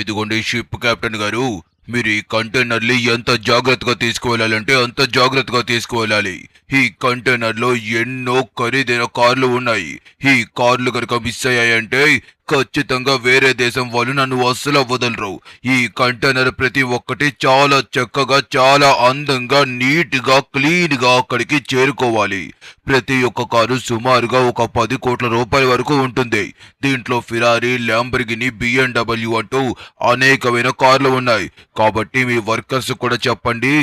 ఇదిగోండి ship captain గారు, మీరు ఈ కంటైనర్ని ఎంత జాగ్రత్తగా తీసుకువెళ్ళాలంటే అంత జాగ్రత్తగా తీసుకువెళ్ళాలి. ఈ కంటైనర్లో ఎన్నో ఖరీదైన కార్లు ఉన్నాయి. ఈ కార్లు కనుక మిస్ అయ్యాయంటే ఖచ్చితంగా వేరే దేశం వాళ్ళు నన్ను అస్సలు వదలరు. ఈ కంటైనర్ ప్రతి ఒక్కటి చాలా చక్కగా, చాలా అందంగా, నీట్గా, క్లీన్గా అక్కడికి చేరుకోవాలి. ప్రతి ఒక్క కారు సుమారుగా ఒక 10 కోట్ల రూపాయల వరకు ఉంటుంది. దీంట్లో ఫిరారీ, ల్యాంబర్గిని, BMW అంటూ అనేకమైన కార్లు ఉన్నాయి. కాబట్టి మీ వర్కర్స్ కూడా చెప్పండి,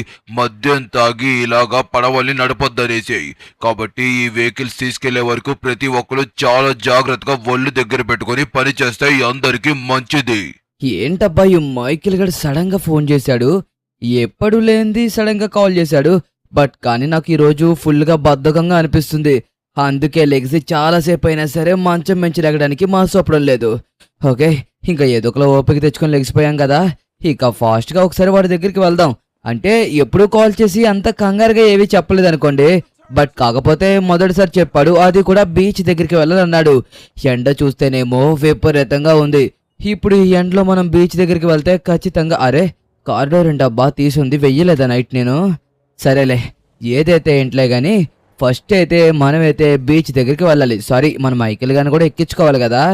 మద్యం తాగి ఇలాగా పడవల్ని నడపొద్దనేసి. కాబట్టి ఈ వెహికల్స్ తీసుకెళ్లే వరకు ప్రతి ఒక్కరు చాలా జాగ్రత్తగా ఒళ్ళు దగ్గర పెట్టుకొని పని చేస్తే అందరికీ మంచిది. ఏంటబ్బా ఈ మైకిల్ గడు సడన్ గా ఫోన్ చేశాడు, ఎప్పుడు లేనిది సడన్ గా కాల్ చేశాడు. బట్ కానీ నాకు ఈరోజు ఫుల్ గా బద్ధకంగా అనిపిస్తుంది. అందుకే లెగ్సి చాలాసేపు అయినా సరే మంచం మంచి లెగడానికి మనసొప్పడం లేదు. ఓకే, ఇంకా ఏదో ఒకలా ఓపిక తెచ్చుకొని లెగిసిపోయాం కదా, ఇక ఫాస్ట్ గా ఒకసారి వాడి దగ్గరికి వెళ్దాం. అంటే ఎప్పుడు కాల్ చేసి అంత కంగారుగా ఏవి చెప్పలేదు అనుకోండి, బట్ కాకపోతే మొదటిసారి చెప్పాడు, అది కూడా బీచ్ దగ్గరికి వెళ్ళాలన్నాడు. ఎండ చూస్తేనేమో విపరీతంగా ఉంది. ఇప్పుడు ఈ ఎండలో మనం బీచ్ దగ్గరికి వెళ్తే ఖచ్చితంగా అరే కారిడోర్ డబ్బా తీసుంది, వెయ్యలేదా నైట్ నేను. సరేలే, ఏదైతే ఏంట్లే గాని ఫస్ట్ అయితే మనమైతే బీచ్ దగ్గరికి వెళ్ళాలి. సారీ, మన మైకిల్ గాని కూడా ఎక్కించుకోవాలి కదా.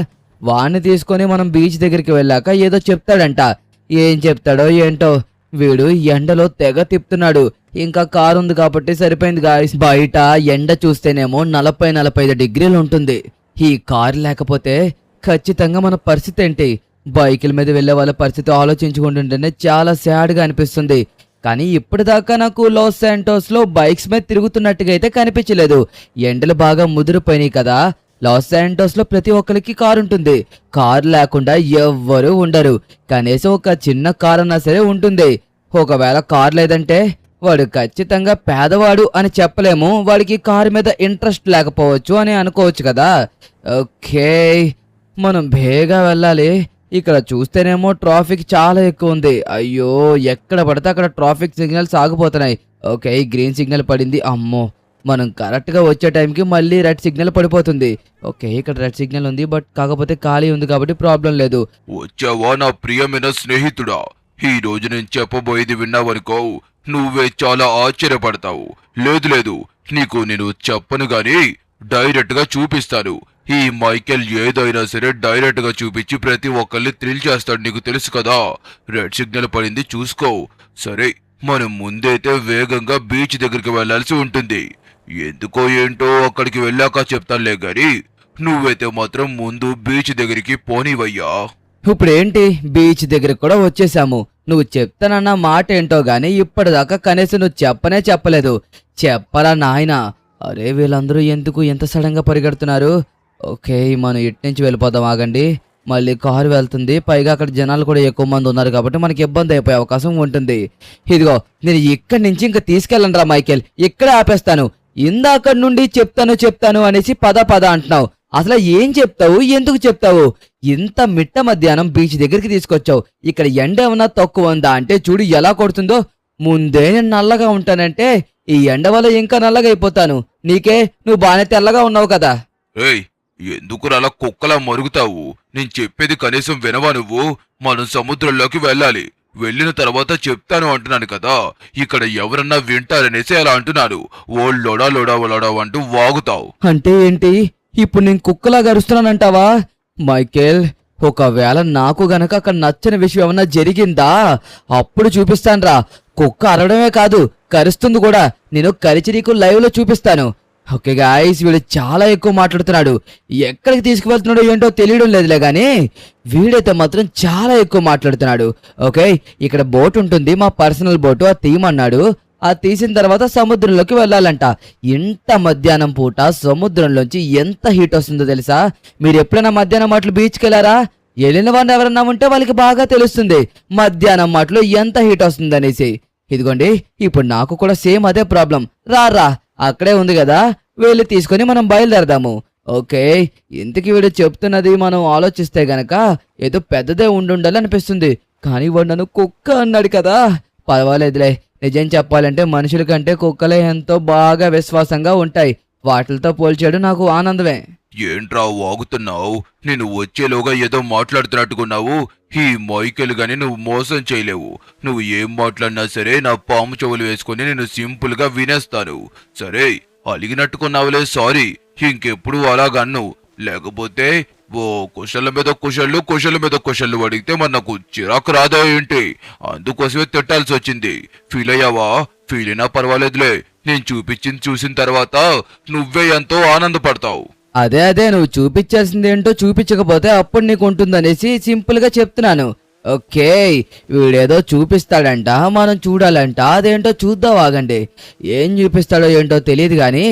వాడిని తీసుకొని మనం బీచ్ దగ్గరికి వెళ్ళాక ఏదో చెప్తాడంట. ఏం చెప్తాడో ఏంటో, వీడు ఎండలో తెగ తిప్పుతున్నాడు. ఇంకా కారు ఉంది కాబట్టి సరిపోయింది గాయ్స్. బయట ఎండ చూస్తేనేమో 40-45 డిగ్రీలు ఉంటుంది. ఈ కారు లేకపోతే ఖచ్చితంగా మన పరిస్థితి ఏంటి? బైకుల మీద వెళ్లే వాళ్ళ పరిస్థితి ఆలోచించుకుంటుంటేనే చాలా సాడ్ గా అనిపిస్తుంది. కానీ ఇప్పటిదాకా నాకు లాస్ శాంటోస్ లో బైక్స్ మీద తిరుగుతున్నట్టుగా అయితే కనిపించలేదు. ఎండలు బాగా ముదిరిపోయినాయి కదా. లాస్ శాంటోస్ లో ప్రతి ఒక్కరికి కారు ఉంటుంది. కారు లేకుండా ఎవ్వరూ ఉండరు. కనీసం ఒక చిన్న కారు అన్నా సరే ఉంటుంది. ఒకవేళ కారు లేదంటే వాడు ఖచ్చితంగా పేదవాడు అని చెప్పలేము, వాడికి కారు మీద ఇంట్రెస్ట్ లేకపోవచ్చు అని అనుకోవచ్చు కదా. ఓకే, మనం బేగా వెళ్ళాలి. ఇక్కడ చూస్తేనేమో ట్రాఫిక్ చాలా ఎక్కువ ఉంది. అయ్యో, ఎక్కడ పడితే అక్కడ ట్రాఫిక్ సిగ్నల్స్ ఆగిపోతున్నాయి. ఓకే, గ్రీన్ సిగ్నల్ పడింది. అమ్మో, మనం కరెక్ట్గా వచ్చే టైంకి మళ్ళీ రెడ్ సిగ్నల్ పడిపోతుంది. ఓకే, ఇక్కడ రెడ్ సిగ్నల్ ఉంది, బట్ కాకపోతే ఖాళీ ఉంది కాబట్టి ప్రాబ్లం లేదు. వచ్చావా నా ప్రియమైన స్నేహితుడా? ఈ రోజు నేను చెప్పబోయేది విన్నావనుకో, నువ్వే చాలా ఆశ్చర్యపడతావు. లేదు లేదు, నీకు నేను చెప్పను గాని డైరెక్ట్ గా చూపిస్తాను. ఈ మైకేల్ ఏదైనా సరే డైరెక్ట్ గా చూపించి ప్రతి ఒక్కరిని థ్రిల్ చేస్తాడు, నీకు తెలుసు కదా. రెడ్ సిగ్నల్ పడింది, చూసుకో. సరే, మనం ముందైతే వేగంగా బీచ్ దగ్గరికి వెళ్లాల్సి ఉంటుంది. ఎందుకో ఏంటో అక్కడికి వెళ్ళాక చెప్తానులే గాని నువ్వైతే మాత్రం ముందు బీచ్ దగ్గరికి పోనివయ్యా. ఇప్పుడేంటి, బీచ్ దగ్గరకు కూడా వచ్చేసాము. నువ్వు చెప్తానన్న మాట ఏంటో గానీ ఇప్పటిదాకా కనీసం నువ్వు చెప్పనే చెప్పలేదు. చెప్పరా నాయనా. అరే, వీళ్ళందరూ ఎందుకు ఎంత సడన్ గా పరిగెడుతున్నారు? ఓకే, మనం ఇటు నుంచి వెళ్ళిపోదాం, ఆగండి. మళ్ళీ కారు వెళ్తుంది, పైగా అక్కడ జనాలు కూడా ఎక్కువ మంది ఉన్నారు కాబట్టి మనకి ఇబ్బంది అయిపోయే అవకాశం ఉంటుంది. ఇదిగో, నేను ఇక్కడి నుంచి ఇంకా తీసుకెళ్ళను రా మైకేల్, ఇక్కడే ఆపేస్తాను. ఇందాక నుండి చెప్తాను అనేసి పద పద అంటున్నావు. అసలు ఏం చెప్తావు, ఎందుకు చెప్తావు? ఇంత మిట్ట మధ్యాహ్నం బీచ్ దగ్గరికి తీసుకొచ్చావు. ఇక్కడ ఎండ ఏమన్నా తక్కువ ఉందా అంటే చూడు ఎలా కొడుతుందో. ముందే నేను నల్లగా ఉంటానంటే ఈ ఎండ వల్ల ఇంకా నల్లగా అయిపోతాను. నీకే, నువ్వు బాగానే తెల్లగా ఉన్నావు కదా. ఏయ్, ఎందుకు అలా కుక్కలా మరుగుతావు? నేను చెప్పేది కనీసం వినవా నువ్వు? మనం సముద్రంలోకి వెళ్ళాలి. వెళ్ళిన తర్వాత చెప్తాను అంటున్నాను కదా. ఇక్కడ ఎవరన్నా వింటారనేసి అలా అంటున్నాను. ఓ లోడా లోడా లోడా అంటూ వాగుతావు. అంటే ఏంటి, ఇప్పుడు నేను కుక్కలా గరుస్తున్నానంటావా? మైకేల్, ఒకవేళ నాకు గనక అక్కడ నచ్చని విషయం ఏమన్నా జరిగిందా అప్పుడు చూపిస్తానురా. కుక్క అరవడమే కాదు, కరుస్తుంది కూడా. నేను కరిచి నీకు లైవ్ లో చూపిస్తాను. ఓకే గాయ్స్, వీడు చాలా ఎక్కువ మాట్లాడుతున్నాడు. ఎక్కడికి తీసుకువెళ్తున్నాడో ఏంటో తెలియడం లేదులే గానీ వీడైతే మాత్రం చాలా ఎక్కువ మాట్లాడుతున్నాడు. ఓకే, ఇక్కడ బోట్ ఉంటుంది, మా పర్సనల్ బోటు, అది తీయమన్నాడు. అది తీసిన తర్వాత సముద్రంలోకి వెళ్ళాలంట. ఇంత మధ్యాహ్నం పూట సముద్రంలోంచి ఎంత హీట్ వస్తుందో తెలుసా? మీరు ఎప్పుడైనా మధ్యాహ్నం మాటలు బీచ్కి వెళ్ళారా? వెళ్ళిన వాడిని ఎవరన్నా ఉంటే వాళ్ళకి బాగా తెలుస్తుంది మధ్యాహ్నం మాటలు ఎంత హీట్ వస్తుంది అనేసి. ఇదిగోండి, ఇప్పుడు నాకు కూడా సేమ్ అదే ప్రాబ్లం. రా అక్కడే ఉంది కదా, వెళ్ళి తీసుకొని మనం బయలుదేరదాము. ఓకే, ఇంతకీ వీడు చెప్తున్నది మనం ఆలోచిస్తే గనక ఏదో పెద్దదే ఉండాలి అనిపిస్తుంది. కానీ వాడు నన్ను కుక్క అన్నాడు కదా. పర్వాలేదులే, నిజం చెప్పాలంటే మనుషుల కంటే కుక్కలే ఎంతో బాగా విశ్వాసంగా ఉంటాయి. వాటితో పోల్చాడు నాకు ఆనందమే. ఏంట్రా వాగుతున్నావు? నేను వచ్చేలోగా ఏదో మాట్లాడుతున్నట్టుకున్నావు. ఈ మైకేల్ గాని నువ్వు మోసం చేయలేవు. నువ్వు ఏం మాట్లాడినా సరే నా పాము చెవులు వేసుకుని నేను సింపుల్ గా వినేస్తాను. సరే అలిగినట్టుకున్నావులే, సారీ. ఇంకెప్పుడు అలాగన్ను. లేకపోతే ఓ కుశల మీద కుశలు అడిగితే మరి నాకు చిరాకు రాదా ఏంటి? అందుకోసమే తిట్టాల్సి వచ్చింది. ఫీల్ అయ్యావా? ఫీల్ అయినా పర్వాలేదులే. నేను చూపించింది చూసిన తర్వాత నువ్వే ఎంతో ఆనందపడతావు. అదే నువ్వు చూపించాల్సింది ఏంటో చూపించకపోతే అప్పుడు నీకు ఉంటుందనేసి సింపుల్ గా చెప్తున్నాను. ఓకే, వీడేదో చూపిస్తాడంట, మనం చూడాలంట. అదేంటో చూద్దాం, ఆగండి. ఏం చూపిస్తాడో ఏంటో తెలియదు కానీ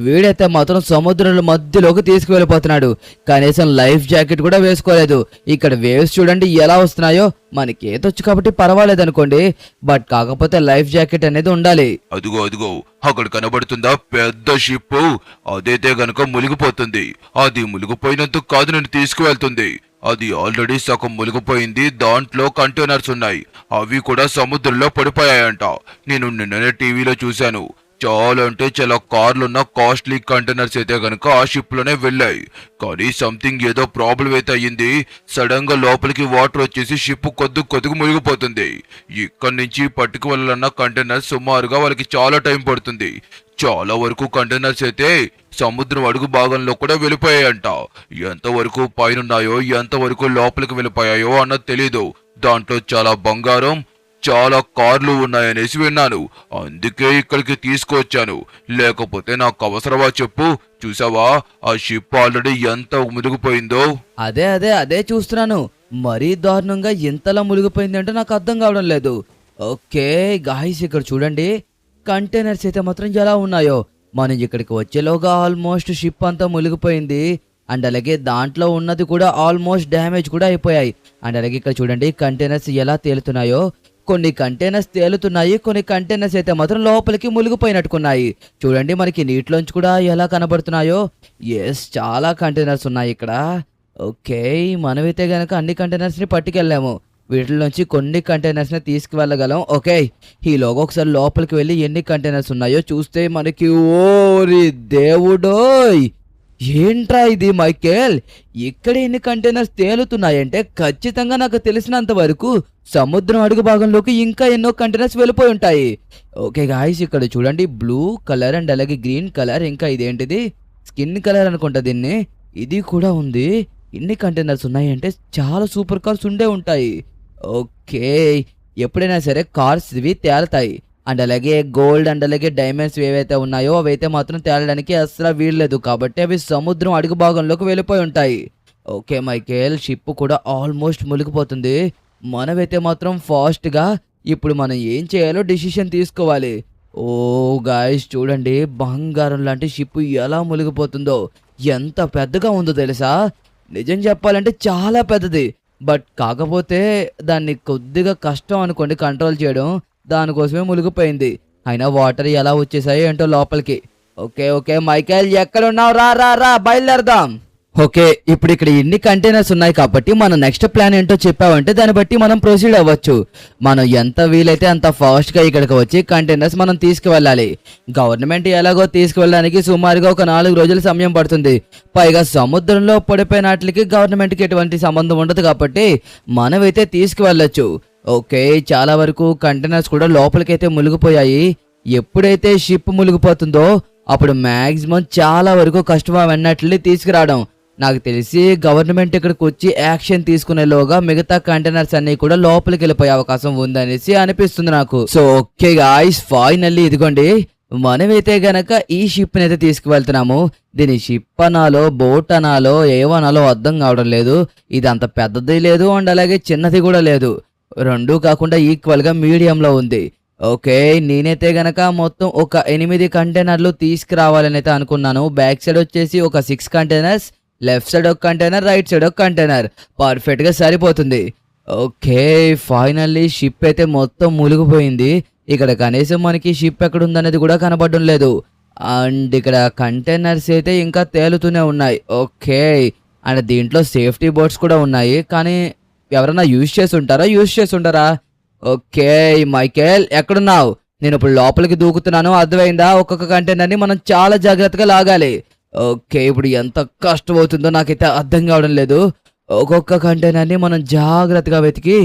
వీడైతే మాత్రం సముద్రంలో మధ్యలోకి తీసుకువెళ్ళిపోతున్నాడు. కనీసం లైఫ్ జాకెట్ కూడా వేసుకోలేదు. ఇక్కడ వేవ్స్ చూడండి ఎలా వస్తున్నాయో. మనకి ఏదొచ్చు కాబట్టి పర్వాలేదు అనుకోండి, బట్ కాకపోతే లైఫ్ జాకెట్ అనేది ఉండాలి. అదిగో అక్కడ కనబడుతుందా పెద్ద షిప్? అదైతే గనుక మునిగిపోతుంది. అది మునిగిపోయినందుకు కాదు నేను తీసుకువెళ్తుంది. అది ఆల్రెడీ సగం మునిగిపోయింది. దాంట్లో కంటైనర్స్ ఉన్నాయి. అవి కూడా సముద్రంలో పడిపోయాయంట. నేను నిన్ననే టీవీలో చూశాను. చాలా అంటే చాలా కార్లున్న కాస్ట్లీ కంటైనర్స్ అయితే గనక ఆ షిప్ లోనే వెళ్ళాయి. కానీ సంథింగ్ ఏదో ప్రాబ్లం అయితే అయ్యింది. సడన్ గా లోపలికి వాటర్ వచ్చేసి షిప్ కొద్దిగా మునిగిపోతుంది. ఇక్కడి నుంచి పట్టుకు వెళ్ళాలన్న కంటైనర్స్ సుమారుగా వాళ్ళకి చాలా టైం పడుతుంది. చాలా వరకు కంటైనర్స్ అయితే సముద్రం అడుగు భాగంలో కూడా వెళ్ళిపోయాయంట. ఎంతవరకు పైనున్నాయో ఎంతవరకు లోపలికి వెళ్ళిపోయాయో అన్నది తెలీదు. దాంట్లో చాలా బంగారం, చాలా కార్లు ఉన్నాయనేసి విన్నాను. అందుకే ఇక్కడికి తీసుకొచ్చాను. లేకపోతే నాకు అవసరమా చెప్పు? చూసావా ఆ షిప్ ఆల్రెడీ ఎంత మునిగిపోయిందో? అదే చూస్తున్నాను. మరీ దారుణంగా ఎంతలా మునిగిపోయింది అంటే నాకు అర్థం కావడం లేదు. ఓకే గాయ్స్, ఇక్కడ చూడండి కంటైనర్స్ అయితే మాత్రం ఎలా ఉన్నాయో. మనం ఇక్కడికి వచ్చేలోగా ఆల్మోస్ట్ షిప్ అంతా మునిగిపోయింది. అండ్ అలాగే దాంట్లో ఉన్నది కూడా ఆల్మోస్ట్ డ్యామేజ్ కూడా అయిపోయాయి. అండ్ అలాగే ఇక్కడ చూడండి కంటైనర్స్ ఎలా తేలుతున్నాయో. కొన్ని కంటైనర్స్ తేలుతున్నాయి, కొన్ని కంటైనర్స్ అయితే మాత్రం లోపలికి మునిగిపోయినట్టుకున్నాయి. చూడండి మనకి నీటిలోంచి కూడా ఎలా కనబడుతున్నాయో. ఎస్, చాలా కంటైనర్స్ ఉన్నాయి ఇక్కడ. ఓకే, మనమైతే గనక అన్ని కంటైనర్స్ని పట్టుకెళ్ళాము. వీటిలోంచి కొన్ని కంటైనర్స్ని తీసుకువెళ్ళగలం. ఓకే, ఈలోగా ఒకసారి లోపలికి వెళ్ళి ఎన్ని కంటైనర్స్ ఉన్నాయో చూస్తే మనకి ఓరి దేవుడోయ్, ఏంట్రా ఇది మైకేల్, ఇక్కడ ఎన్ని కంటైనర్స్ తేలుతున్నాయంటే ఖచ్చితంగా నాకు తెలిసినంత వరకు సముద్రం అడుగు భాగంలోకి ఇంకా ఎన్నో కంటైనర్స్ వెళ్ళిపోయి ఉంటాయి. ఓకే గాయ్స్, ఇక్కడ చూడండి బ్లూ కలర్ అండ్ అలాగే గ్రీన్ కలర్, ఇంకా ఇదేంటిది స్కిన్ కలర్ అనుకుంటా దీన్ని, ఇది కూడా ఉంది. ఇన్ని కంటైనర్స్ ఉన్నాయంటే చాలా సూపర్ కార్స్ ఉండే ఉంటాయి. ఓకే, ఎప్పుడైనా సరే కార్స్ ఇవి తేలుతాయి. అండ్ అలాగే గోల్డ్ అండ్ అలాగే డైమండ్స్ ఏవైతే ఉన్నాయో అవైతే మాత్రం తేలడానికి అసలు వీల్లేదు. కాబట్టి అవి సముద్రం అడుగు భాగంలోకి వెళ్ళిపోయి ఉంటాయి. ఓకే మైకేల్, షిప్ కూడా ఆల్మోస్ట్ మునిగిపోతుంది. మనమైతే మాత్రం ఫాస్ట్గా ఇప్పుడు మనం ఏం చేయాలో డిసిషన్ తీసుకోవాలి. ఓ గాయ్స్ చూడండి, బంగారం లాంటి షిప్ ఎలా మునిగిపోతుందో. ఎంత పెద్దగా ఉందో తెలుసా? నిజం చెప్పాలంటే చాలా పెద్దది. బట్ కాకపోతే దాన్ని కొద్దిగా కష్టం అనుకోండి కంట్రోల్ చేయడం. దానికోసమే మునిగిపోయింది. అయినా వాటర్ ఎలా వచ్చేసాయో ఏంటో లోపలికి. ఓకే మైకేల్, ఎక్కడున్నావు? రా బయలుదేరదాం. ఓకే, ఇప్పుడు ఇక్కడ ఎన్ని కంటైనర్స్ ఉన్నాయి కాబట్టి మన నెక్స్ట్ ప్లాన్ ఏంటో చెప్పావంటే దాన్ని బట్టి మనం ప్రొసీడ్ అవ్వచ్చు. మనం ఎంత వీలైతే అంత ఫాస్ట్గా ఇక్కడికి వచ్చి కంటైనర్స్ మనం తీసుకువెళ్ళాలి. గవర్నమెంట్ ఎలాగో తీసుకువెళ్ళడానికి సుమారుగా ఒక 4 రోజుల సమయం పడుతుంది. పైగా సముద్రంలో పడిపోయిన వాటికి గవర్నమెంట్కి ఎటువంటి సంబంధం ఉండదు కాబట్టి మనమైతే తీసుకువెళ్ళొచ్చు. ఓకే, చాలా వరకు కంటైనర్స్ కూడా లోపలికైతే మునిగిపోయాయి. ఎప్పుడైతే షిప్ మునిగిపోతుందో అప్పుడు మ్యాక్సిమం చాలా వరకు కష్టం అన్నట్లు తీసుకురావడం. నాకు తెలిసి గవర్నమెంట్ ఇక్కడికి వచ్చి యాక్షన్ తీసుకునేలోగా మిగతా కంటైనర్స్ అన్ని కూడా లోపలికి వెళ్ళిపోయే అవకాశం ఉందనేసి అనిపిస్తుంది నాకు. సో ఓకే గాయ్స్, ఫైనల్లీ ఇదిగోండి మనమైతే గనక ఈ షిప్ ని అయితే తీసుకువెళ్తున్నాము. దీని షిప్ అనాలో బోట్ అనాలో ఏమనాలో అర్థం కావడం లేదు. ఇది అంత పెద్దది లేదు అండ్ అలాగే చిన్నది కూడా లేదు. రెండూ కాకుండా ఈక్వల్ గా మీడియంలో ఉంది. ఓకే, నేనైతే గనక మొత్తం ఒక 8 కంటైనర్లు తీసుకురావాలని అయితే అనుకున్నాను. బ్యాక్ సైడ్ వచ్చేసి ఒక 6 కంటైనర్స్, లెఫ్ట్ సైడ్ ఒక కంటైనర్, రైట్ సైడ్ ఒక కంటైనర్, పర్ఫెక్ట్ గా సరిపోతుంది. ఓకే, ఫైనల్లీ షిప్ అయితే మొత్తం మునిగిపోయింది. ఇక్కడ కనీసం మనకి షిప్ ఎక్కడ ఉందనేది కూడా కనబడడం లేదు. అండ్ ఇక్కడ కంటైనర్స్ అయితే ఇంకా తేలుతూనే ఉన్నాయి. ఓకే, అండ్ దీంట్లో సేఫ్టీ బోట్స్ కూడా ఉన్నాయి. కానీ ఎవరైనా యూజ్ చేసి ఉంటారా? ఓకే మైకేల్, ఎక్కడున్నావు? నేను ఇప్పుడు లోపలికి దూకుతున్నాను, అర్థమైందా? ఒక్కొక్క కంటైనర్ని మనం చాలా జాగ్రత్తగా లాగాలి. ఓకే, ఇప్పుడు ఎంత కష్టం అవుతుందో నాకైతే అర్థం కావడం లేదు. ఒక్కొక్క కంటైనర్ని మనం జాగ్రత్తగా వెతికి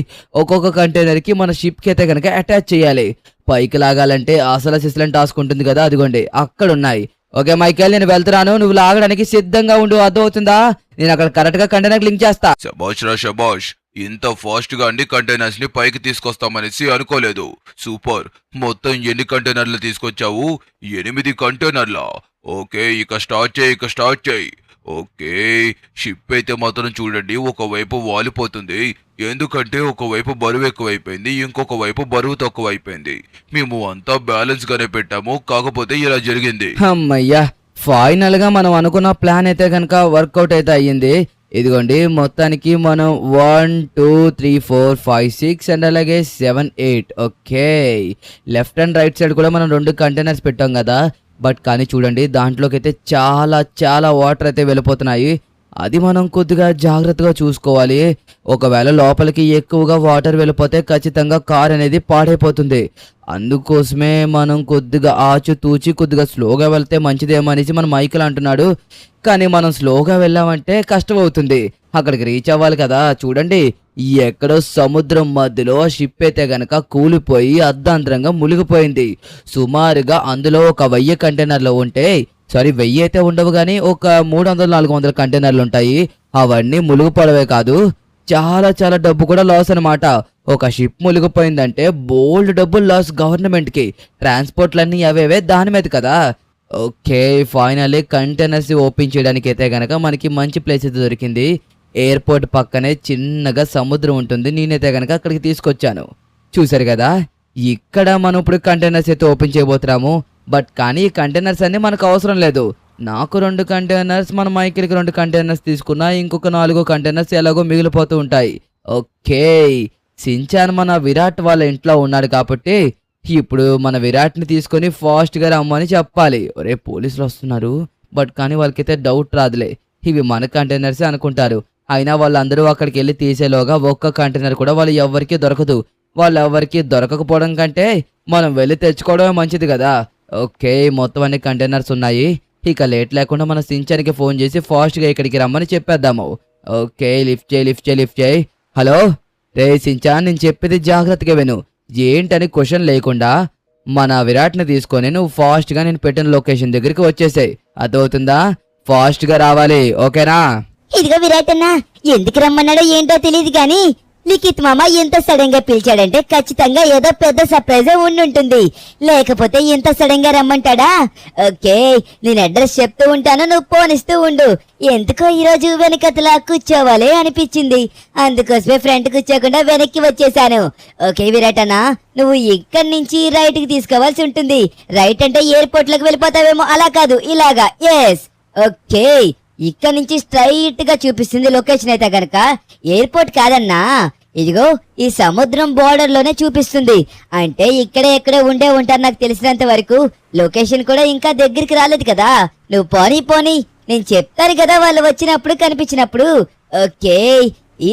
ఒక్కొక్క కంటైనర్కి మన షిప్కి అయితే కనుక అటాచ్ చేయాలి. పైకి లాగాలంటే అసలు సిస్లం టాస్క్ ఉంటుంది కదా, అదిగోండి అక్కడ ఉన్నాయి. ఓకే మైకేల్, నేను వెళ్తున్నాను, నువ్వు లాగడానికి సిద్ధంగా ఉండు, అర్థమవుతుందా? నేను అక్కడ కరెక్ట్ గా కంటైనర్ లింక్ చేస్తా. శబాష్ రా శబాష్, ఇంత ఫాస్ట్ గా అన్ని కంటైనర్స్ ని పైకి తీసుకొస్తామనేసి అనుకోలేదు. సూపర్. మొత్తం ఎన్ని కంటైనర్లు తీసుకొచ్చావు? 8 కంటైనర్లా? ఓకే, ఇక స్టార్ట్ చేయి. ఓకే, షిప్ అయితే మాత్రం చూడండి ఒకవైపు వాలిపోతుంది. ఎందుకంటే ఒకవైపు బరువు ఎక్కువైపోయింది, ఇంకొక వైపు బరువు తక్కువైపోయింది. మేము అంతా బ్యాలెన్స్ గానే పెట్టాము, కాకపోతే ఇలా జరిగింది. అమ్మయ్యా, ఫైనల్ గా మనం అనుకున్న ప్లాన్ అయితే కనుక వర్కౌట్ అయితే అయ్యింది. ఇదిగోండి, మొత్తానికి మనం 1 2 3 4 5 6 అండ్ అలాగే 7 8. Okay, left and right side కూడా మనం 2 కంటైనర్స్ పెట్టాం కదా. బట్ కానీ చూడండి, దాంట్లోకి అయితే చాలా చాలా వాటర్ అయితే వెళ్ళిపోతున్నాయి. అది మనం కొద్దిగా జాగ్రత్తగా చూసుకోవాలి. ఒకవేళ లోపలికి ఎక్కువగా వాటర్ వెళ్ళిపోతే ఖచ్చితంగా కార్ అనేది పాడైపోతుంది. అందుకోసమే మనం కొద్దిగా ఆచితూచి కొద్దిగా స్లోగా వెళ్తే మంచిదేమో అనేసి మన మైకిల్ అంటున్నాడు. కానీ మనం స్లోగా వెళ్ళామంటే కష్టం అవుతుంది, అక్కడికి రీచ్ అవ్వాలి కదా. చూడండి, ఎక్కడో సముద్రం మధ్యలో షిప్ అయితే గనక కూలిపోయి అర్ధాంతరంగా మునిగిపోయింది. సుమారుగా అందులో ఒక 1000 కంటైనర్లు ఉంటే, సారీ 1000 అయితే ఉండవు కానీ ఒక 300-400 కంటైనర్లు ఉంటాయి. అవన్నీ మునిగిపోవడమే కాదు, చాలా చాలా డబ్బు కూడా లాస్ అనమాట. ఒక షిప్ మునిగిపోయిందంటే బోల్డ్ డబ్బులు లాస్ గవర్నమెంట్కి. ట్రాన్స్పోర్ట్లన్నీ అవేవే దాని మీద కదా. ఓకే, ఫైనల్లీ కంటైనర్స్ ఓపెన్ చేయడానికి అయితే గనక మనకి మంచి ప్లేస్ అయితే దొరికింది. ఎయిర్పోర్ట్ పక్కనే చిన్నగా సముద్రం ఉంటుంది. నేనైతే గనక అక్కడికి తీసుకొచ్చాను. చూసారు కదా, ఇక్కడ మనం ఇప్పుడు కంటైనర్స్ అయితే ఓపెన్ చేయబోతున్నాము. బట్ కానీ ఈ కంటైనర్స్ అన్ని మనకు అవసరం లేదు. నాకు 2 కంటైనర్స్, మన మైకిల్కి 2 కంటైనర్స్ తీసుకున్నా, ఇంకొక 4 కంటైనర్స్ ఎలాగో మిగిలిపోతూ ఉంటాయి. ఓకే, సించాన్ మన విరాట్ వాళ్ళ ఇంట్లో ఉన్నాడు కాబట్టి ఇప్పుడు మన విరాట్ని తీసుకొని ఫాస్ట్గా రమ్మని చెప్పాలి. ఒరే, పోలీసులు వస్తున్నారు. బట్ కానీ వాళ్ళకైతే డౌట్ రాదులే, ఇవి మన కంటైనర్సే అనుకుంటారు. అయినా వాళ్ళందరూ అక్కడికి వెళ్ళి తీసేలోగా ఒక్క కంటైనర్ కూడా వాళ్ళు ఎవరికీ దొరకదు. వాళ్ళు ఎవరికి దొరకకపోవడం కంటే మనం వెళ్ళి తెచ్చుకోవడమే మంచిది కదా. ఓకే, మొత్తం అన్ని కంటైనర్స్ ఉన్నాయి. ఇక లేట్ లేకుండా మన సించానికి ఫోన్ చేసి ఫాస్ట్గా ఇక్కడికి రమ్మని చెప్పేద్దాము. ఓకే, లిఫ్ట్ చేయి. హలో రే సించాన్, నేను చెప్పేది జాగ్రత్తగా విను. ఏంటని క్వశ్చన్ లేకుండా మన విరాట్ని తీసుకొని నువ్వు ఫాస్ట్గా నేను పెట్టిన లొకేషన్ దగ్గరికి వచ్చేసాయి. అర్థమవుతుందా? ఫాస్ట్గా రావాలి, ఓకేనా? ఇదిగో విరాట్ అన్న, ఎందుకు రమ్మన్నాడో ఏంటో తెలియదు కానీ లిఖిత్ మామ ఎంత సడన్ గా పిలిచాడంటే ఖచ్చితంగా ఏదో పెద్ద సర్ప్రైజ్ ఉండుంటుంది, లేకపోతే ఇంత సడన్ గా రమ్మంటాడా? ఓకే, నేను అడ్రస్ చెప్తూ ఉంటాను, నువ్వు ఫోన్ ఇస్తూ ఉండు. ఎందుకో ఈరోజు వెనకతలా కూర్చోవాలి అనిపించింది, అందుకోసమే ఫ్రంట్ కూర్చోకుండా వెనక్కి వచ్చేసాను. ఓకే విరాట్ అన్న, నువ్వు ఇక్కడి నుంచి రైట్ కి తీసుకోవాల్సి ఉంటుంది. రైట్ అంటే ఎయిర్పోర్ట్ లకు వెళ్ళిపోతావేమో, అలా కాదు, ఇలాగా. ఎస్, ఓకే, ఇక్కడ నుంచి స్ట్రైట్ గా చూపిస్తుంది లొకేషన్ అయితే గనక ఎయిర్పోర్ట్ కాదన్నా, ఇదిగో ఈ సముద్రం బోర్డర్ లోనే చూపిస్తుంది. అంటే ఇక్కడే ఎక్కడే ఉంటారు నాకు తెలిసినంత వరకు. లొకేషన్ కూడా ఇంకా దగ్గరికి రాలేదు కదా. నువ్వు పోనీ నేను చెప్తాను కదా వాళ్ళు వచ్చినప్పుడు కనిపించినప్పుడు. ఓకే,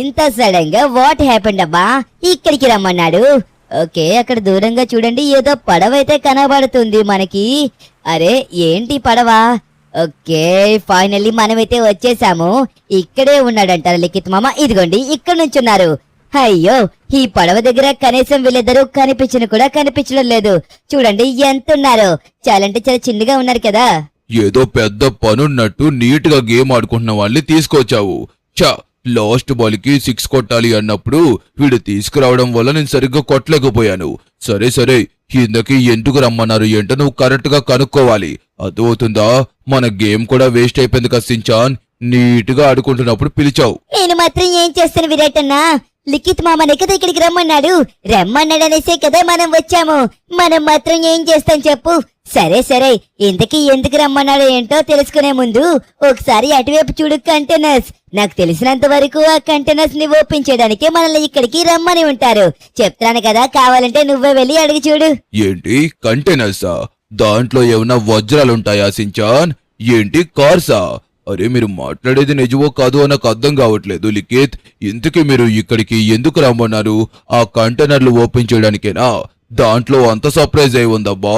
ఇంత సడన్ గా వాట్ హ్యాపెండ్ అబ్బా, ఇక్కడికి రమ్మన్నాడు. ఓకే, అక్కడ దూరంగా చూడండి ఏదో పడవ అయితే కనబడుతుంది మనకి. అరే ఏంటి పడవ? ఓకే, ఫైనల్లీ మనమైతే వచ్చేసాము. ఇక్కడే ఉన్నాడంటారు లిఖిత్ మామ. ఇదిగోండి ఇక్కడ నుంచి ఉన్నారు. అయ్యో, ఈ పడవ దగ్గర కనీసం వీళ్ళిద్దరూ కనిపించడం లేదు. చూడండి ఎంత ఉన్నారు, చాలా అంటే చాలా చిన్నగా ఉన్నారు కదా. ఏదో పెద్ద పనున్నట్టు నీట్ గా గేమ్ ఆడుకుంటున్న వాళ్ళని తీసుకొచ్చావు. లాస్ట్ బాల్ కి 6 కొట్టాలి అన్నప్పుడు వీడు తీసుకురావడం వల్ల నేను సరిగ్గా కొట్టలేకపోయాను. సరే, ఇందకి ఎందుకు రమ్మన్నారు ఏంటో నువ్వు కరెక్ట్ గా కనుక్కోవాలి. అర్థమవుతుందా? మన గేమ్ కూడా వేస్ట్ అయిపోయింది కదా సించాన్. నీట్ గా ఆడుకుంటున్నప్పుడు పిలిచావు. నేను మాత్రం ఏం చేస్తాను విరాట్ అన్న, లిఖిత్ మామనే కదా ఇక్కడికి రమ్మన్నాడనేసే కదా మనం వచ్చాము. మనం మాత్రం ఏం చేస్తాం చెప్పు. సరే, ఇంతకీ ఎందుకు రమ్మన్నాడో ఏంటో తెలుసుకునే ముందు ఒకసారి అటువైపు చూడు కంటైనర్స్. నాకు తెలిసినంత వరకు ఆ కంటైనర్స్ ని ఓపెన్ చేయడానికే మనల్ని ఇక్కడికి రమ్మని ఉంటారు. చెప్తాను కదా, కావాలంటే నువ్వే వెళ్ళి అడిగి చూడు. ఏంటి కంటైనర్సా? దాంట్లో ఏమన్నా వజ్రాలుంటాయా సించాన్? ఏంటి కార్సా? అరే మీరు మాట్లాడేది నిజమో కాదు అని నాకు అర్థం కావట్లేదు లిఖిత్. ఇంతకీ మీరు ఇక్కడికి ఎందుకు రమ్మన్నారు? ఆ కంటైనర్లు ఓపెన్ చేయడానికేనా? దాంట్లో అంత సర్ప్రైజ్ అయి ఉందబ్బా.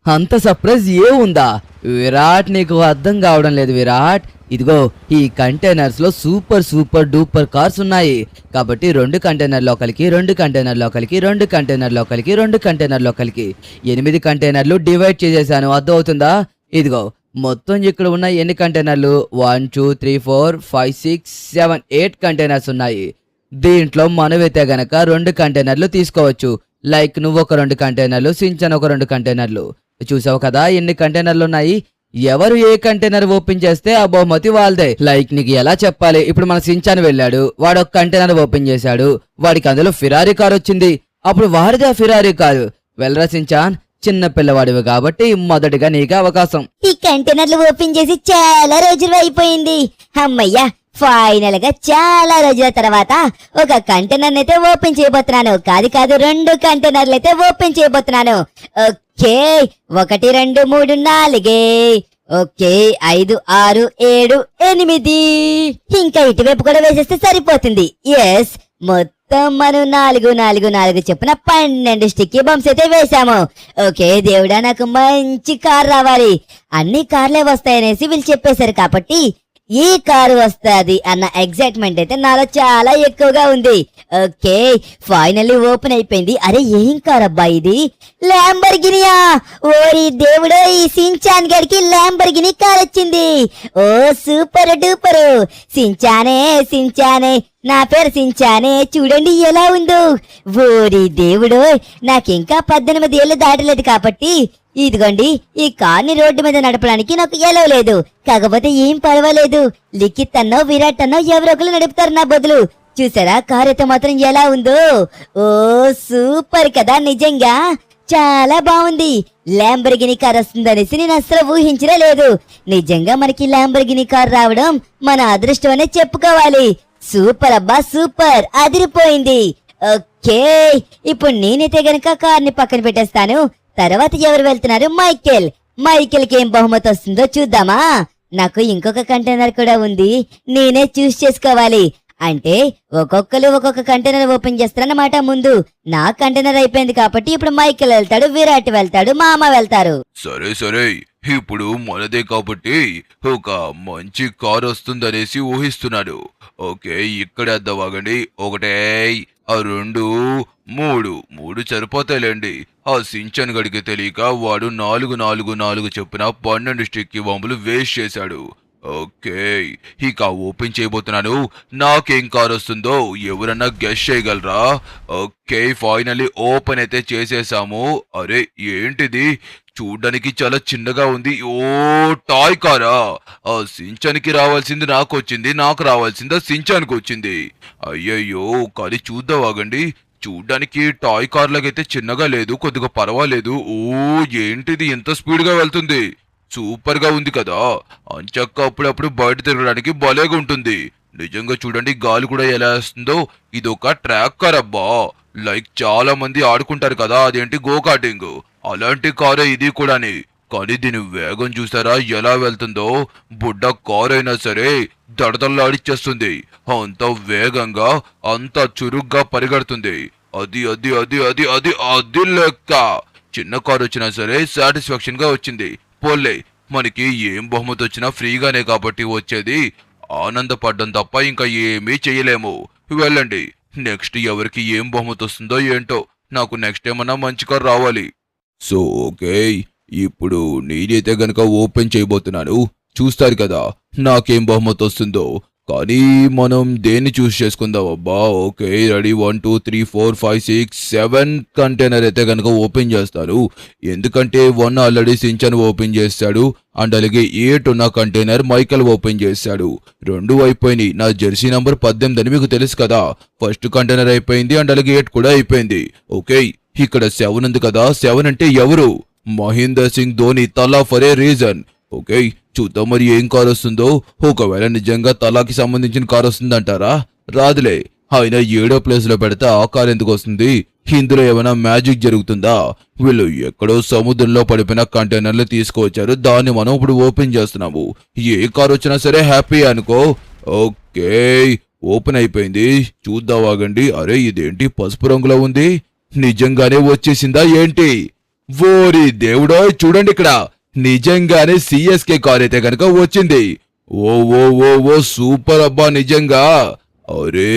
అంత సర్ప్రైజ్ ఉందా విరాట్? నీకు అర్థం కావడం లేదు విరాట్. ఇదిగో ఈ కంటైనర్స్ లో సూపర్ సూపర్ డూపర్ కార్స్ ఉన్నాయి. కాబట్టి 2 కంటైనర్ లోకలికి, 2 కంటైనర్ లోకలికి, 2 కంటైనర్ లోకలికి, 2 కంటైనర్ లోకలికి 8 కంటైనర్లు డివైడ్ చేసేసాను. అర్థం అవుతుందా? ఇదిగో మొత్తం ఇక్కడ ఉన్న ఎన్ని కంటైనర్లు? 1 2 3 4 5 6 7 8 కంటైనర్స్ ఉన్నాయి. దీంట్లో మనమైతే గనక 2 కంటైనర్లు తీసుకోవచ్చు. లైక్ నువ్వు ఒక 2 కంటైనర్లు, సించన్ ఒక 2 కంటైనర్లు. చూసావు కదా ఎన్ని కంటైనర్లు ఉన్నాయి. ఎవరు ఏ కంటైనర్ ఓపెన్ చేస్తే ఆ బహుమతి వాళ్ళదే. లైక్ నీకు ఎలా చెప్పాలి, ఇప్పుడు మన సించాన్ వెళ్ళాడు, వాడు ఒక కంటైనర్ ఓపెన్ చేశాడు, వాడికి అందులో ఫిరారీ కార్ వచ్చింది, అప్పుడు వాడిదే ఆ ఫిరారీ కారు. వెళ్ళరా సించాన్, చిన్న పిల్లవాడివి కాబట్టి మొదటిగా నీకే అవకాశం. ఈ కంటైనర్లు ఓపెన్ చేసి చాలా రోజులు అయిపోయింది. అమ్మయ్యా, ఫైనల్ గా చాలా రోజుల తర్వాత ఒక కంటైనర్ అయితే ఓపెన్ చేయబోతున్నాను. కాదు 2 కంటైనర్లు అయితే ఓపెన్ చేయబోతున్నాను. ఓకే, 1 2 3 4. ఓకే, 5 6 7 8. ఇంకా ఇటువైపు కూడా వేసేస్తే సరిపోతుంది. ఎస్, మొత్తం మనం 4 4 4 చెప్పున 12 స్టిక్కీ బంప్స్ అయితే వేసాము. ఓకే దేవుడా, నాకు మంచి కార్ రావాలి. అన్ని కార్లే వస్తాయనేసి వీళ్ళు చెప్పేశారు కాబట్టి ఈ కారు వస్తాది అన్న ఎగ్జైట్మెంట్ అయితే నాలో చాలా ఎక్కువగా ఉంది. ఓకే, ఫైనల్లీ ఓపెన్ అయిపోయింది. అరే ఏం కార్ అబ్బా ఇది? ల్యాంబర్గినియా! ఓరి దేవుడో, ఈ సించాన్ గడికి ల్యాంబర్గిని కార్ వచ్చింది. ఓ సూపర్ డూపర్! సించానే నా పేరు సించానే, చూడండి ఎలా ఉందో. ఓరి దేవుడో, నాకింకా 18 ఏళ్ళు దాటలేదు కాబట్టి ఇదిగోండి ఈ కార్ని రోడ్డు మీద నడపడానికి నాకు ఎలవ్ లేదు. కాకపోతే ఏం పర్వాలేదు, లిఖిత్ అన్నో విరాట్ అన్నో ఎవరో ఒకరు నడుపుతారు నా బదులు. చూసారా కార్ అయితే మాత్రం ఎలా ఉందో? ఓ సూపర్ కదా, నిజంగా చాలా బాగుంది. ల్యాంబర్గిని కార్ వస్తుందనేసి నేను అసలు ఊహించలే లేదు. నిజంగా మనకి ల్యాంబర్గిని కార్ రావడం మన అదృష్టం అనే చెప్పుకోవాలి. సూపర్ అబ్బా సూపర్, అదిరిపోయింది. ఓకే, ఇప్పుడు నేనైతే గనక కార్ని పక్కన పెట్టేస్తాను. తర్వాత ఎవరు వెళ్తున్నారు? మైకేల్ కి ఏం బహుమతి వస్తుందో చూద్దామా. నాకు ఇంకొక కంటైనర్ కూడా ఉంది, నేనే చూస్ చేసుకోవాలి. అంటే ఒక్కొక్కరు ఒక్కొక్క కంటైనర్ ఓపెన్ చేస్తారన్నమాట. ముందు నా కంటైనర్ అయిపోయింది కాబట్టి ఇప్పుడు మైకేల్ వెళ్తాడు, విరాట్ వెళ్తాడు, మామ వెళ్తారు. సరే, ఇప్పుడు మనదే కాబట్టి ఒక మంచి కార్ వస్తుందనేసి ఊహిస్తున్నాడు. ఓకే, ఇక్కడేద్దావాగండి. 1 2 3 సరిపోతాయిలేండి. ఆ సించన్ గడికి తెలియక వాడు 4 4 4 చొప్పున 12 స్టిక్కీ బాంబులు వేస్ట్ చేశాడు. ఓకే, ఇక ఓపెన్ చేయబోతున్నాను. నాకేం కార్ వస్తుందో ఎవరన్నా గెస్ చేయగలరా? ఓకే, ఫైనల్లీ ఓపెన్ అయితే చేసేసాము. అరే ఏంటిది, చూడ్డానికి చాలా చిన్నగా ఉంది. ఓ టాయ్ కారా? ఆ సించానికి రావాల్సింది నాకు వచ్చింది, నాకు రావాల్సింది ఆ సించానికి వచ్చింది. అయ్యయ్యో, కానీ చూద్దాం ఆగండి. చూడ్డానికి టాయ్ కార్ లాగైతే చిన్నగా లేదు, కొద్దిగా పర్వాలేదు. ఓ ఏంటిది ఎంత స్పీడ్ గా వెళ్తుంది, సూపర్ గా ఉంది కదా. అంచక్క అప్పుడప్పుడు బయట తిరగడానికి భలేగా ఉంటుంది. నిజంగా చూడండి గాలి కూడా ఎలా వేస్తుందో. ఇదొక ట్రాక్ కార్ అబ్బా. లైక్ చాలా మంది ఆడుకుంటారు కదా, అదేంటి గో కార్టింగ్, అలాంటి కారే ఇది కూడాని. కానీ దీని వేగం చూసారా ఎలా వెళ్తుందో? బుడ్డ కార్ అయినా సరే దడదల్లాడిచ్చేస్తుంది. అంత వేగంగా అంత చురుగ్గా పరిగెడుతుంది. అది అది అది అది అది అది లెక్క. చిన్న కార్ వచ్చినా సరే సాటిస్ఫాక్షన్ గా వచ్చింది. పోలే, మనకి ఏం బహుమతి వచ్చినా ఫ్రీగానే కాబట్టి వచ్చేది. ఆనందపడ్డం తప్ప ఇంకా ఏమీ చెయ్యలేము. వెళ్ళండి, నెక్స్ట్ ఎవరికి ఏం బహుమతి వస్తుందో ఏంటో. నాకు నెక్స్ట్ ఏమన్నా మంచి కార్ రావాలి. సో ఓకే, ఇప్పుడు నేనైతే గనక ఓపెన్ చేయబోతున్నాను. చూస్తారు కదా నాకేం బహుమతి వస్తుందో. కానీ మనం దేన్ని చూస్ చేసుకుందాం అబ్బా. ఓకే రెడీ, 1 2 3 4 5 6 7 కంటైనర్ అయితే కనుక ఓపెన్ చేస్తాను. ఎందుకంటే 1 ఆల్రెడీ సించన్ ఓపెన్ చేస్తాడు, అండ్ అలాగే 8 ఉన్న కంటైనర్ మైకేల్ ఓపెన్ చేశాడు. 2 అయిపోయినాయి. నా జెర్సీ నంబర్ 18 అని మీకు తెలుసు కదా. ఫస్ట్ కంటైనర్ అయిపోయింది, అండ్ అలాగే 8 కూడా అయిపోయింది. ఓకే, ఇక్కడ 7 ఉంది కదా. 7 అంటే ఎవరు? మహేందర్ సింగ్ ధోని, తలా ఫర్ ఏ రీజన్. ఓకే, చూద్దాం మరి ఏం కార్ వస్తుందో. ఒకవేళ నిజంగా తలాకి సంబంధించిన కార్ వస్తుందంటారా? రాదులే. ఆయన 7వ ప్లేస్ లో పెడితే ఆ కార్ ఎందుకు వస్తుంది? ఇందులో ఏమైనా మ్యాజిక్ జరుగుతుందా? వీళ్ళు ఎక్కడో సముద్రంలో పడిపోయిన కంటైనర్లు తీసుకువచ్చారు, దాన్ని మనం ఇప్పుడు ఓపెన్ చేస్తున్నాము. ఏ కార్ వచ్చినా సరే హ్యాపీ అనుకో. ఓకే, ఓపెన్ అయిపోయింది. చూద్దాం ఆగండి. అరే ఇదేంటి పసుపు రంగులో ఉంది? నిజంగానే వచ్చేసిందా ఏంటి? ఓరి దేవుడో చూడండి ఇక్కడ నిజంగానే సిఎస్కే కార్ అయితే కనుక వచ్చింది. ఓ ఓ ఓ ఓ సూపర్ అబ్బా నిజంగా. అరే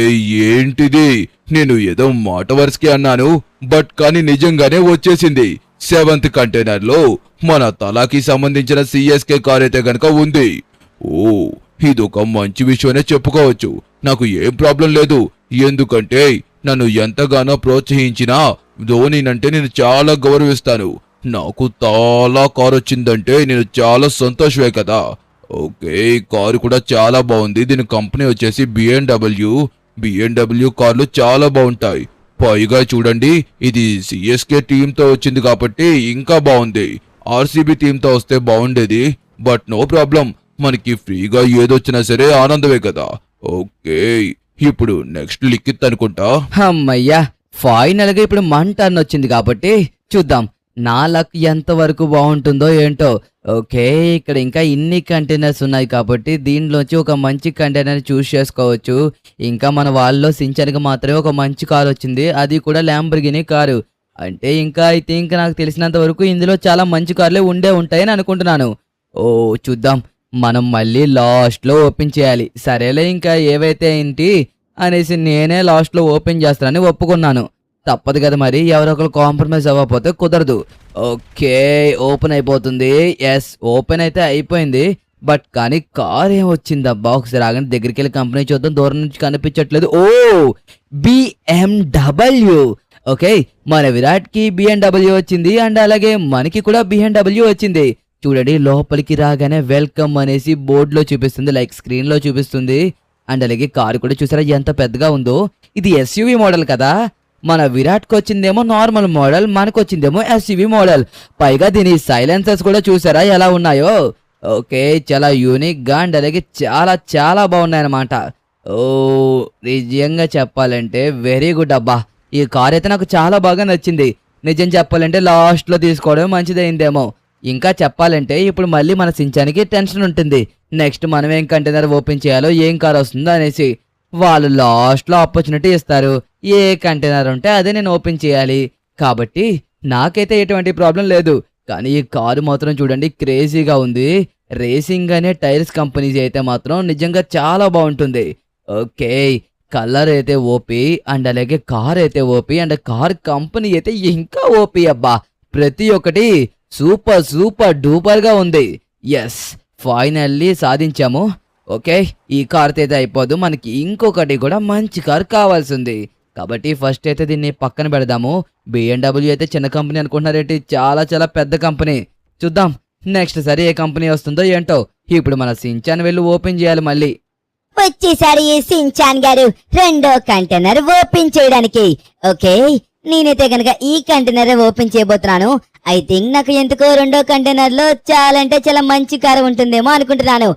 ఏంటిది, నేను ఏదో మాట వరుసకి అన్నాను బట్ కానీ నిజంగానే వచ్చేసింది. 7th కంటైనర్ లో మన తలాకి సంబంధించిన సిఎస్కే కార్ అయితే గనక ఉంది. ఓ ఇదొక మంచి విషయమే చెప్పుకోవచ్చు. నాకు ఏం ప్రాబ్లం లేదు, ఎందుకంటే నన్ను ఎంతగానో ప్రోత్సహించినా ధోనినంటే నేను చాలా గౌరవిస్తాను. నాకు చాలా కారు వచ్చిందంటే నేను చాలా సంతోషమే కదా. ఓకే కారు కూడా చాలా బాగుంది. దీని కంపెనీ వచ్చేసి బిఎన్డబ్ల్యూ కార్లు చాలా బాగుంటాయి. పైగా చూడండి ఇది సిఎస్కే టీంతో వచ్చింది కాబట్టి ఇంకా బాగుంది. ఆర్సీబీ టీంతో వస్తే బాగుండేది బట్ నో ప్రాబ్లం, మనకి ఫ్రీగా ఏదొచ్చినా సరే ఆనందమే కదా. ఓకే ఇప్పుడు నెక్స్ట్ లిఖిత్ అనుకుంటా. అమ్మయ్యా ఫైనల్ గా ఇప్పుడు మన టర్న్ వచ్చింది కాబట్టి చూద్దాం నా లక్ ఎంత వరకు బాగుంటుందో ఏంటో. ఓకే ఇక్కడ ఇంకా ఇన్ని కంటైనర్స్ ఉన్నాయి కాబట్టి దీనిలోంచి ఒక మంచి కంటైనర్ చూస్ చేసుకోవచ్చు. ఇంకా మన వాళ్ళలో సించానికి మాత్రమే ఒక మంచి కారు వచ్చింది, అది కూడా ల్యాంబర్గిని కారు. అంటే ఇంకా ఐ థింక్ నాకు తెలిసినంత వరకు ఇందులో చాలా మంచి కార్లే ఉంటాయని అనుకుంటున్నాను. ఓ చూద్దాం, మనం మళ్ళీ లాస్ట్లో ఓపెన్ చేయాలి. సరేలే ఇంకా ఏవైతే ఏంటి అనేసి నేనే లాస్ట్లో ఓపెన్ చేస్తానని ఒప్పుకున్నాను. తప్పదు కదా మరి, ఎవరో ఒకరు కాంప్రమైజ్ అవ్వకపోతే కుదరదు. ఓకే ఓపెన్ అయిపోతుంది. ఎస్ ఓపెన్ అయితే అయిపోయింది బట్ కానీ కార్ ఏం వచ్చిందబ్బా, ఒకసారి ఆగండి దగ్గరికి వెళ్ళి కంపెనీ చూద్దాం. దూరం నుంచి కనిపించట్లేదు. ఓ బిఎండబ్ల్యూ. ఓకే మన విరాట్ కి బిఎండబ్ల్యూ వచ్చింది అండ్ అలాగే మనకి కూడా బిఎండబ్ల్యూ వచ్చింది. చూడండి లోపలికి రాగానే వెల్కమ్ అనేసి బోర్డులో చూపిస్తుంది, లైక్ స్క్రీన్ లో చూపిస్తుంది. అండ్ అలాగే కారు కూడా చూసారా ఎంత పెద్దగా ఉందో. ఇది ఎస్యూవీ మోడల్ కదా, మన విరాట్కి వచ్చిందేమో నార్మల్ మోడల్, మనకు వచ్చిందేమో ఎస్యూవీ మోడల్. పైగా దీని సైలెన్సర్స్ కూడా చూసారా ఎలా ఉన్నాయో. ఓకే చాలా యూనిక్ గా అండ్ అలాగే చాలా చాలా బాగున్నాయి అన్నమాట. ఓ నిజంగా చెప్పాలంటే వెరీ గుడ్ అబ్బా, ఈ కార్ అయితే నాకు చాలా బాగా నచ్చింది. నిజం చెప్పాలంటే లాస్ట్ లో తీసుకోవడం మంచిదైందేమో. ఇంకా చెప్పాలంటే ఇప్పుడు మళ్ళీ మన సించానికి టెన్షన్ ఉంటుంది, నెక్స్ట్ మనం ఏం కంటైనర్ ఓపెన్ చేయాలో ఏం కార్ వస్తుందో అనేసి. వాళ్ళు లాస్ట్లో ఆపర్చునిటీ ఇస్తారు, ఏ కంటైనర్ ఉంటే అదే నేను ఓపెన్ చేయాలి. కాబట్టి నాకైతే ఎటువంటి ప్రాబ్లం లేదు. కానీ ఈ కారు మాత్రం చూడండి క్రేజీగా ఉంది. రేసింగ్ అనే టైర్స్ కంపెనీస్ అయితే మాత్రం నిజంగా చాలా బాగుంటుంది. ఓకే కలర్ అయితే ఓపీ అండ్ అలాగే కార్ అయితే ఓపీ అండ్ కార్ కంపెనీ అయితే ఇంకా ఓపీ అబ్బా. ప్రతి ఒక్కటి సూపర్ సూపర్ డూపర్ గా ఉంది. ఎస్ ఫైనల్లీ సాధించాము. ఓకే ఈ కార్ అయితే అయిపోదు, మనకి ఇంకొకటి కూడా మంచి కార్ కావాల్సింది. కాబట్టి ఫస్ట్ అయితే దీన్ని పక్కన పెడదాము. బిఎండబ్ల్యూ అయితే చిన్న కంపెనీ అనుకుంటున్నారేంటి, చాలా చాలా పెద్ద కంపెనీ. చూద్దాం నెక్స్ట్ సరే ఏ కంపెనీ వస్తుందో ఏంటో. ఇప్పుడు మన సించాన్ వెళ్ళి ఓపెన్ చేయాలి మళ్ళీ. వచ్చేసాడు ఈ సించాన్ గారు రెండో కంటైనర్ ఓపెన్ చేయడానికి. ఓకే నేనైతే గనక ఈ కంటైనర్ ఓపెన్ చేయబోతున్నాను. ఐ థింక్ నాకు ఎందుకో రెండో కంటైనర్ లో చాలా అంటే చాలా మంచి కారు ఉంటుందేమో అనుకుంటున్నాను.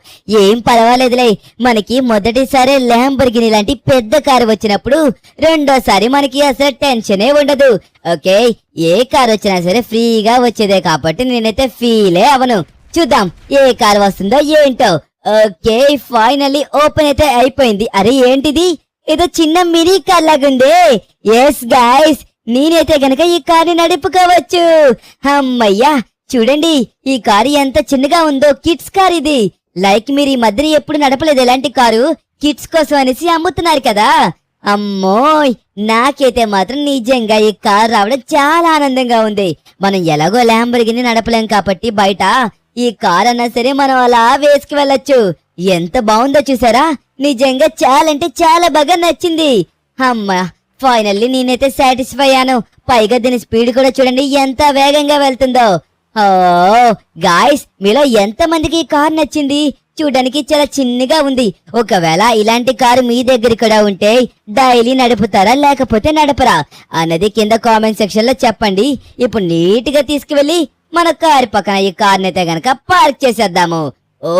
ఏం పర్వాలేదులే, మనకి మొదటిసారి ల్యాంబర్గిని లాంటి పెద్ద కారు వచ్చినప్పుడు రెండోసారి మనకి అసలు టెన్షనే ఉండదు. ఓకే ఏ కారు వచ్చినా సరే ఫ్రీగా వచ్చేదే కాబట్టి నేనైతే ఫీలే అవను. చూద్దాం ఏ కారు వస్తుందో ఏంటో. ఓకే ఫైనల్లీ ఓపెన్ అయితే అయిపోయింది. అరే ఏంటిది, ఏదో చిన్న మినీ కార్ లాగుంది. ఎస్ గైస్ నేనైతే గనక ఈ కారుని నడుపుకోవచ్చు. అమ్మయ్యా చూడండి ఈ కారు ఎంత చిన్నగా ఉందో, కిడ్స్ కార్ ఇది. లైక్ మీరు ఈ మధ్య ఎప్పుడు నడపలేదు ఎలాంటి కారు, కిడ్స్ కోసం అనేసి అమ్ముతున్నారు కదా. అమ్మోయ్ నాకైతే మాత్రం నిజంగా ఈ కార్ రావడం చాలా ఆనందంగా ఉంది. మనం ఎలాగో ల్యాంబర్గిని నడపలేం కాబట్టి బయట ఈ కార్ అన్నా సరే మనం అలా వేసుకు వెళ్ళొచ్చు. ఎంత బాగుందో చూసారా, నిజంగా చాలా అంటే చాలా బాగా నచ్చింది. అమ్మా ఫైనల్లీ నేనైతే సాటిస్ఫై అయ్యాను. పైగా దీని స్పీడ్ కూడా చూడండి ఎంత వేగంగా వెళ్తుందో. ఓ గాయ్స్ మీలో ఎంత మందికి ఈ కార్ నచ్చింది? చూడడానికి చాలా చిన్నగా ఉంది. ఒకవేళ ఇలాంటి కారు మీ దగ్గర కూడా ఉంటే డైలీ నడుపుతారా లేకపోతే నడపరా అన్నది కింద కామెంట్ సెక్షన్ లో చెప్పండి. ఇప్పుడు నీట్ గా తీసుకువెళ్ళి మన కారు పక్కన ఈ కార్ని అయితే గనక పార్క్ చేసేద్దాము. ఓ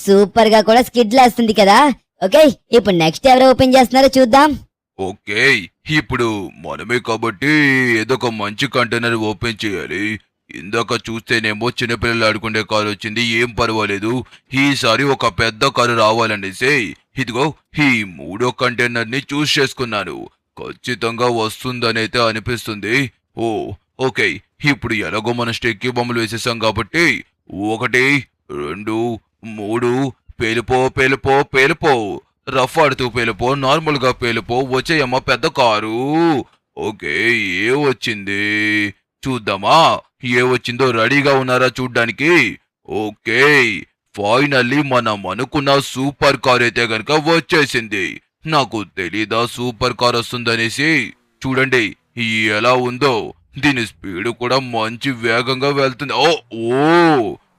సూపర్ గా కూడా స్కిడ్ లేస్తుంది కదా. ఓకే ఇప్పుడు నెక్స్ట్ ఎవరు ఓపెన్ చేస్తున్నారో చూద్దాం. ఓకే ఇప్పుడు మనమే కాబట్టి ఏదో ఒక మంచి కంటైనర్ ఓపెన్ చేయాలి. ఇందాక చూస్తేనేమో చిన్నపిల్లలు ఆడుకునే కారు వచ్చింది, ఏం పర్వాలేదు. ఈసారి ఒక పెద్ద కారు రావాలనేసి ఇదిగో ఈ మూడో కంటైనర్ ని చూస్ చేసుకున్నాను. ఖచ్చితంగా వస్తుందనైతే అనిపిస్తుంది. ఓ ఓకే ఇప్పుడు ఎలాగో మన స్టెక్కి బొమ్మలు వేసేసాం కాబట్టి 1 2 3 పేలిపో పేలిపో పేలిపో, రఫ్ ఆడుతూ పేలిపో, నార్మల్ గా పేలిపో, వచ్చేయమ్మ పెద్ద కారు. ఓకే, ఏ వచ్చింది చూద్దామా? ఏ వచ్చిందో రెడీగా ఉన్నారా చూడ్డానికి? ఓకే, ఫైనల్లీ మనం అనుకున్న సూపర్ కార్ అయితే గనక వచ్చేసింది. నాకు తెలీదా సూపర్ కార్ వస్తుందనేసి. చూడండి ఎలా ఉందో, దీని స్పీడ్ కూడా మంచి వేగంగా వెళ్తుంది. ఓ ఓ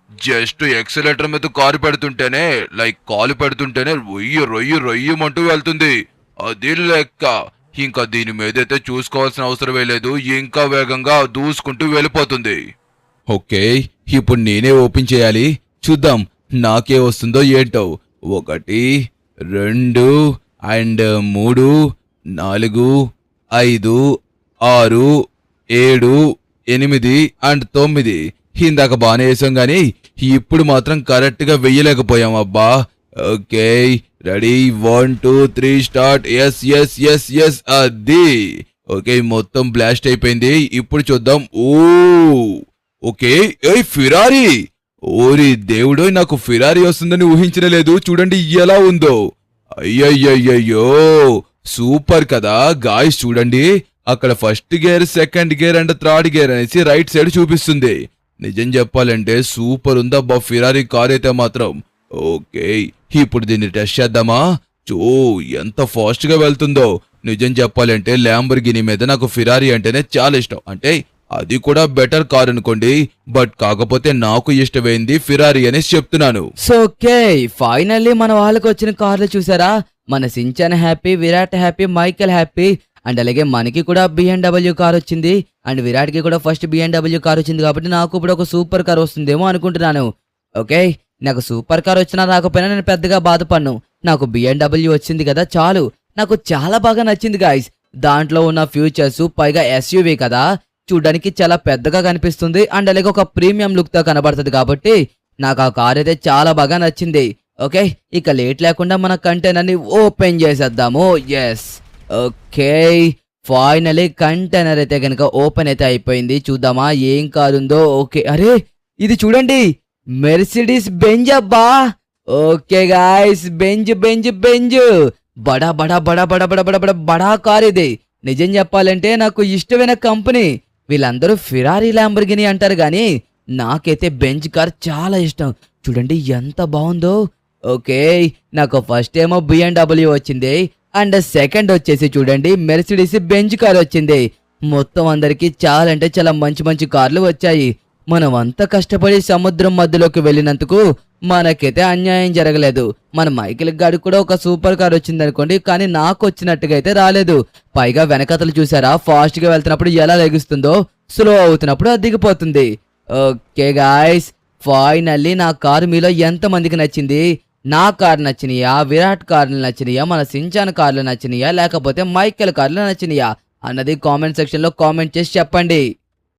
జస్ట్ ఎక్సలేటర్ మీద కారు పెడుతుంటేనే, లైక్ కాలు పెడుతుంటేనే రొయ్యి రొయ్యి రొయ్యమంటూ వెళ్తుంది. అది లెక్క. ఇంకా దీని మీదైతే చూసుకోవాల్సిన అవసరమే లేదు, ఇంకా వేగంగా దూసుకుంటూ వెళ్ళిపోతుంది. ఓకే, ఇప్పుడు నేనే ఓపెన్ చేయాలి. చూద్దాం నాకే వస్తుందో ఏంటో. 1 2 అండ్ 3 4 5 6 7 8 అండ్ 9. ఇందాక బాగానే వేసాం గాని ఇప్పుడు మాత్రం కరెక్ట్ గా వెయ్యలేకపోయాం అబ్బా. Okay, ready 1 2 3 start. Yes yes yes yes అది. ఓకే, మొత్తం బ్లాస్ట్ అయిపోయింది. ఇప్పుడు చూద్దాం. ఓ ఓకే, ఏయ్ ఫిరారీ. ఓరి దేవుడో, నాకు ఫిరారీ వస్తుందని ఊహించలేదు. చూడండి ఎలా ఉందో. అయ్యయ్యయ్యో, సూపర్ కదా గాయ్స్. చూడండి అక్కడ first gear, second gear and third gear అనేసి రైట్ సైడ్ చూపిస్తుంది. నిజం చెప్పాలంటే సూపర్ ఉందబ్బా ఫిరారీ కార్ అయితే మాత్రం. ఓకే, ఇప్పుడు దీన్ని టెస్ట్ చేద్దామా? ఎంత ఫాస్ట్ గా వెళ్తుందో. నిజం చెప్పాలంటే ల్యాంబర్గిని మీద నాకు ఫిరారీ అంటేనే చాలా ఇష్టం. అంటే అది కూడా బెటర్ కార్ అనుకోండి, బట్ కాకపోతే నాకు ఇష్టమైంది ఫిరారీ అనేసి చెప్తున్నాను. సో ఓకే, ఫైనల్లీ మన వాళ్ళకి వచ్చిన కార్లు చూసారా? మన Shinchan happy, Virat happy, Michael happy and అలాగే మనకి కూడా BMW కార్ వచ్చింది. అండ్ విరాట్ కి కూడా ఫస్ట్ BMW కార్ వచ్చింది. కాబట్టి నాకు ఇప్పుడు ఒక సూపర్ కార్ వస్తుందేమో అనుకుంటున్నాను. ఓకే, నాకు సూపర్ కార్ వచ్చినా రాకపోయినా నేను పెద్దగా బాధపడను. నాకు BMW వచ్చింది కదా చాలు. నాకు చాలా బాగా నచ్చింది గాయ్స్. దాంట్లో ఉన్న ఫ్యూచర్స్, పైగా SUV కదా, చూడడానికి చాలా పెద్దగా కనిపిస్తుంది. అండ్ అలాగే ఒక ప్రీమియం లుక్ తో కనబడుతుంది. కాబట్టి నాకు ఆ కార్ అయితే చాలా బాగా నచ్చింది. ఓకే, ఇక లేట్ లేకుండా మన కంటైనర్ ని ఓపెన్ చేసేద్దాము. ఎస్, ఓకే, ఫైనలీ కంటైనర్ అయితే కనుక ఓపెన్ అయితే అయిపోయింది. చూద్దామా ఏం కారు ఉందో. ఓకే, అరే ఇది చూడండి, మెర్సిడీస్ బెంజ్ అబ్బా. Okay guys, Benz Benz Benz బడా బడా బడా బడా బడా బడా బడా బడా కార్ ఇది. నిజం చెప్పాలంటే నాకు ఇష్టమైన కంపెనీ. వీళ్ళందరూ ఫిరారీ, ల్యాంబర్గిని అంటారు గాని నాకైతే బెంజ్ కార్ చాలా ఇష్టం. చూడండి ఎంత బాగుందో. ఓకే, నాకు ఫస్ట్ ఏమో BMW వచ్చింది. అండ్ సెకండ్ వచ్చేసి చూడండి మెర్సిడీస్ బెంజ్ కార్ వచ్చింది. మొత్తం అందరికి చాలా అంటే చాలా మంచి మంచి కార్లు వచ్చాయి. మనం అంత కష్టపడి సముద్రం మధ్యలోకి వెళ్ళినందుకు మనకైతే అన్యాయం జరగలేదు. మన మైకిల్ గాడికి కూడా ఒక సూపర్ కార్ వచ్చింది అనుకోండి, కానీ నాకు వచ్చినట్టుగా అయితే రాలేదు. పైగా వెనకతలు చూసారా, ఫాస్ట్ గా వెళ్తున్నప్పుడు ఎలా లెగుస్తుందో, స్లో అవుతున్నప్పుడు అది దిగిపోతుంది. ఓకే గాయ్స్, ఫైనల్లీ నా కారు మీలో ఎంత మందికి నచ్చింది? నా కార్ నచ్చినయా, విరాట్ కార్లు నచ్చినయా, మన సించాన్ కార్లు నచ్చినయా, లేకపోతే మైకేల్ కార్లు నచ్చినయా అన్నది కామెంట్ సెక్షన్ లో కామెంట్ చేసి చెప్పండి.